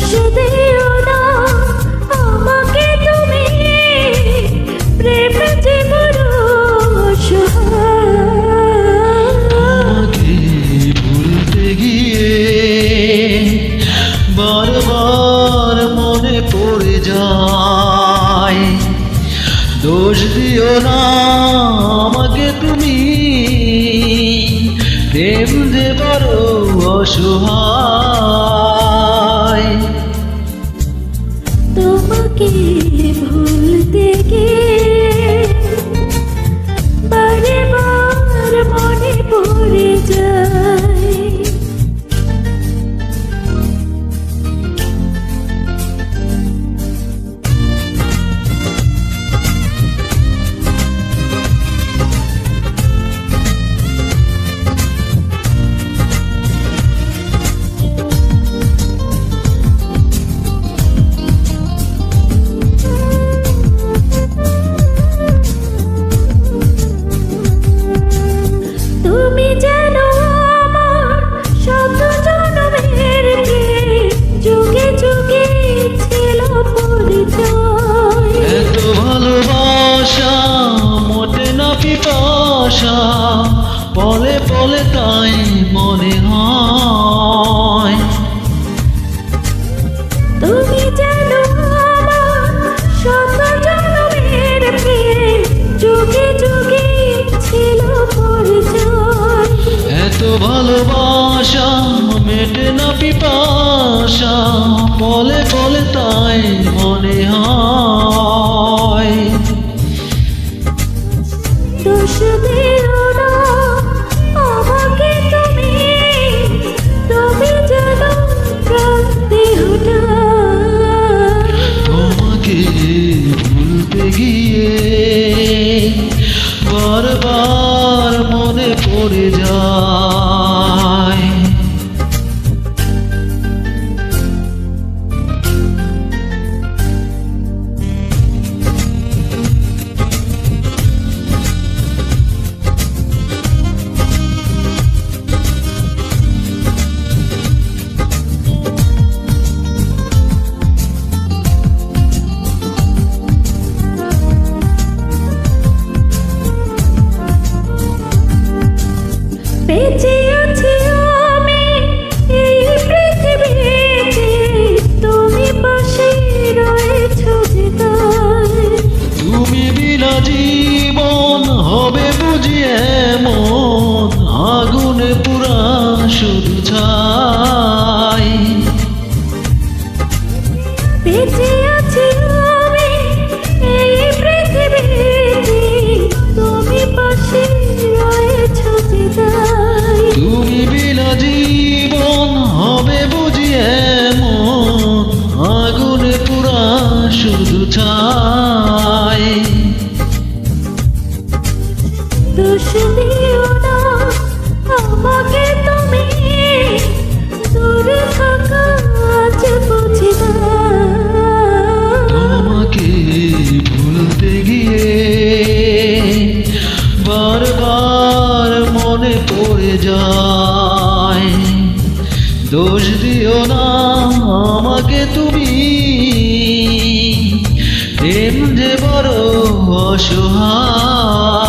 দোষ দিও না আমাকে তুমি, প্রেম যে বড় তোমাকে ভুলতে গিয়ে বারবার মনে পড়ে যায়। দোষ দিও না আমাকে তুমি, প্রেম যে বড় অসহায়। তোমাকে ভুলতে গিয়ে বারে বার মনে পড়ে যায়। তুমি জানো আমার শত জন্মের প্রেম, যুগে যুগে ছিল পরিচয়। এত ভালোবাসা মোটে না পিপাসা, পলে পলে তাই মনে হয়। তুমি জানো আমার শত জন্মের প্রেম, যুগে যুগে ছিল পরিচয়। এত ভালোবাসা মেটে না পিপাসা, পলে পলে তাই মনে হয়। দোষ দিও না আমাকে তুমি, তুমি জানো প্রান্তে হঠাৎ। তোমাকে ভুলতে গিয়ে বারবার মনে পড়ে যায়। বেঁচে আছি আমি এই পৃথিবীতে, তুমি পাশে রয়েছো যে তাই। তুমি বিনা জীবন হবে বুঝি এমন, আগুনে পুরা শুধু ছাই। বেঁচে আছি আমি এই পৃথিবীতে, তুমি পাশে রয়েছো যে তাই। তুমি বিনা জীবন হবে বুঝি এমন, আগুনে পুরা শুধু ছাই। দোষ দিও না আমাকে তুমি, দূরে থাকা আজ বুঝি না। তোমাকে ভুলতে গিয়ে বারবার মনে পড়ে যায়। দোষ দিও না আমাকে তুমি, প্রেম যে বড় অসহায়।